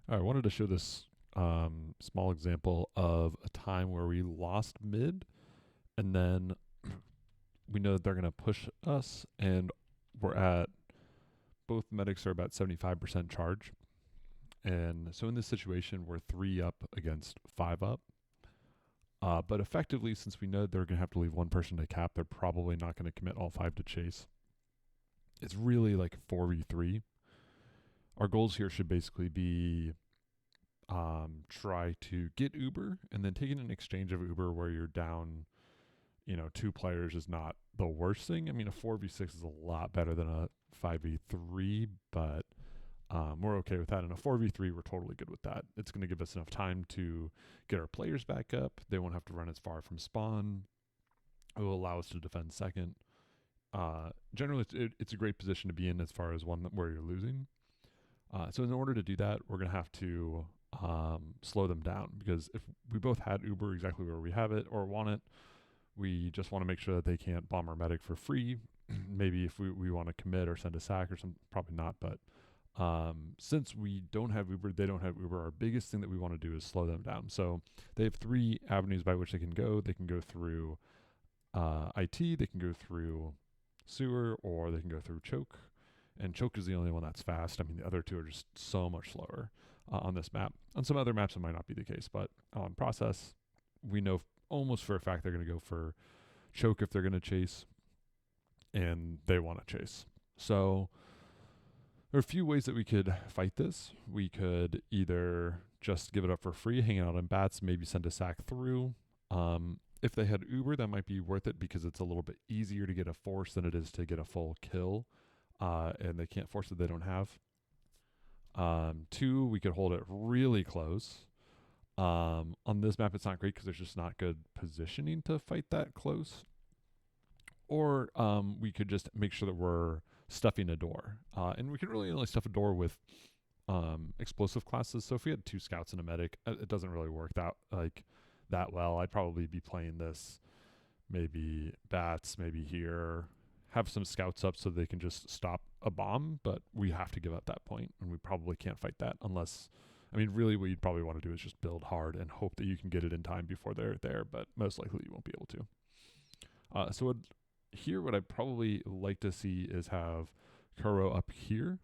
I wanted to show this small example of a time where we lost mid, and then we know that they're going to push us, and we're at both medics are about 75% charge. And so in this situation, we're 3 up against 5 up. But effectively, since we know they're going to have to leave one person to cap, they're probably not going to commit all 5 to chase. It's really like 4v3. Our goals here should basically be try to get Uber and then taking an exchange of Uber where you're down, 2 players is not the worst thing. I mean, a 4v6 is a lot better than a 5v3, but we're okay with that. And a 4v3, we're totally good with that. It's going to give us enough time to get our players back up. They won't have to run as far from spawn. It will allow us to defend second. Generally, it's a great position to be in as far as one where you're losing. So in order to do that, we're going to have to slow them down, because if we both had Uber exactly where we have it or want it, we just want to make sure that they can't bomb our medic for free. Maybe if we want to commit or send a sack or something, probably not. But since we don't have Uber, they don't have Uber, our biggest thing that we want to do is slow them down. So they have 3 avenues by which they can go. They can go through IT, they can go through sewer, or they can go through choke. And choke is the only one that's fast. I mean, the other 2 are just so much slower on this map. On some other maps, it might not be the case, but on process, we know almost for a fact they're going to go for choke if they're going to chase, and they want to chase. So there are a few ways that we could fight this. We could either just give it up for free, hang out on bats, maybe send a sack through. If they had Uber, that might be worth it because it's a little bit easier to get a force than it is to get a full kill. And they can't force it they don't have. 2, we could hold it really close. On this map, it's not great because there's just not good positioning to fight that close. Or we could just make sure that we're stuffing a door. And we can really only stuff a door with explosive classes. So if we had 2 scouts and a medic, it doesn't really work that well. I'd probably be playing this maybe bats, maybe here, have some scouts up so they can just stop a bomb, but we have to give up that point, and we probably can't fight that unless, I mean, really what you'd probably want to do is just build hard and hope that you can get it in time before they're there, but most likely you won't be able to. Here, what I'd probably like to see is have Kuro up here.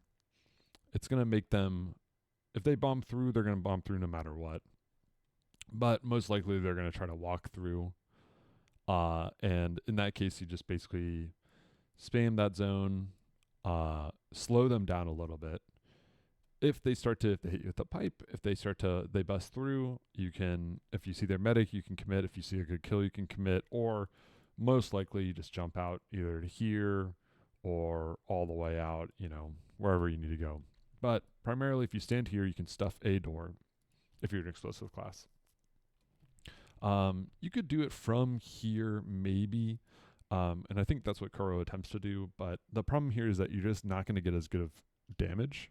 It's going to make them, if they bomb through, they're going to bomb through no matter what. But most likely they're going to try to walk through. And in that case, you just basically spam that zone, slow them down a little bit. If they hit you with the pipe, if they bust through, you can, if you see their medic, you can commit. If you see a good kill, you can commit. Or most likely you just jump out either to here or all the way out, wherever you need to go. But primarily, if you stand here, you can stuff a door if you're an explosive class. You could do it from here, maybe. And I think that's what Kuro attempts to do. But the problem here is that you're just not going to get as good of damage.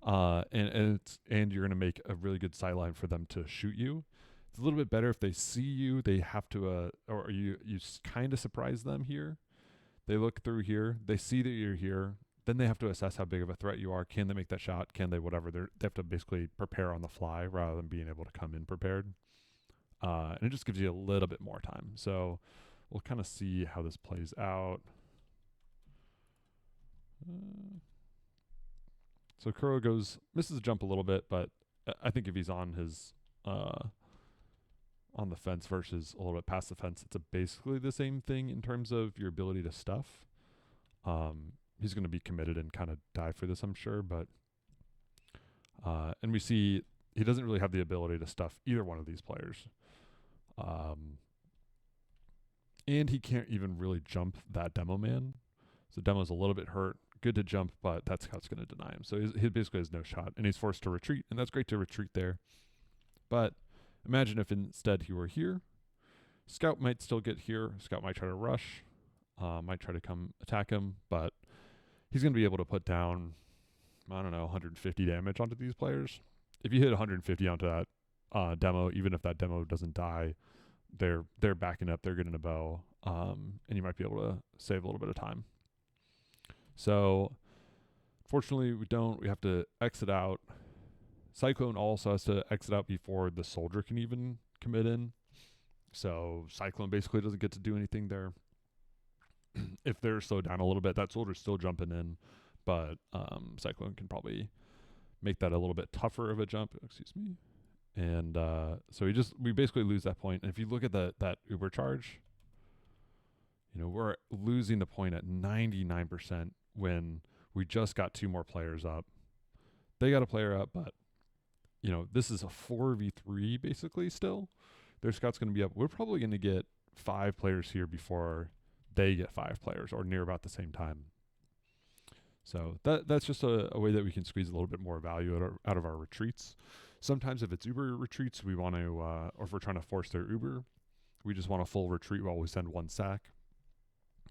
And you're going to make a really good sideline for them to shoot you. It's a little bit better if they see you. They have to, or you kind of surprise them here. They look through here. They see that you're here. Then they have to assess how big of a threat you are. Can they make that shot? Can they whatever? They have to basically prepare on the fly rather than being able to come in prepared. And it just gives you a little bit more time. So we'll kind of see how this plays out. So Kuro misses the jump a little bit, but I think if he's on his on the fence versus a little bit past the fence, it's basically the same thing in terms of your ability to stuff. He's going to be committed and kind of die for this, I'm sure. But and we see he doesn't really have the ability to stuff either one of these players. And he can't even really jump that demo man. So Demo's a little bit hurt. Good to jump, but that scout's going to deny him. So he basically has no shot, and he's forced to retreat, and that's great to retreat there. But imagine if instead he were here. Scout might still get here. Scout might try to rush, might try to come attack him, but he's going to be able to put down, 150 damage onto these players. If you hit 150 onto that demo, even if that demo doesn't die, they're backing up, they're getting a bow, and you might be able to save a little bit of time. So fortunately we don't. We have to exit out, Cyclone also has to exit out before the soldier can even commit in. So Cyclone basically doesn't get to do anything there. If they're slowed down a little bit, that soldier's still jumping in, but Cyclone can probably make that a little bit tougher of a jump. Excuse me. And so we basically lose that point. And if you look at that Uber charge, we're losing the point at 99% when we just got 2 more players up. They got a player up, but this is a 4v3 basically still. Their scout's going to be up. We're probably going to get 5 players here before they get 5 players, or near about the same time. So that's just a way that we can squeeze a little bit more value out of our retreats. Sometimes if it's Uber retreats, we want to, or if we're trying to force their Uber, we just want a full retreat while we send 1 sack.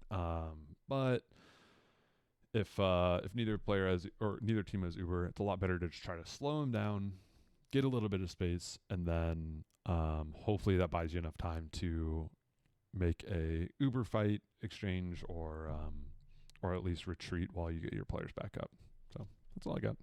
But if neither team has Uber, it's a lot better to just try to slow them down, get a little bit of space, and then hopefully that buys you enough time to make a Uber fight exchange, or at least retreat while you get your players back up. So that's all I got.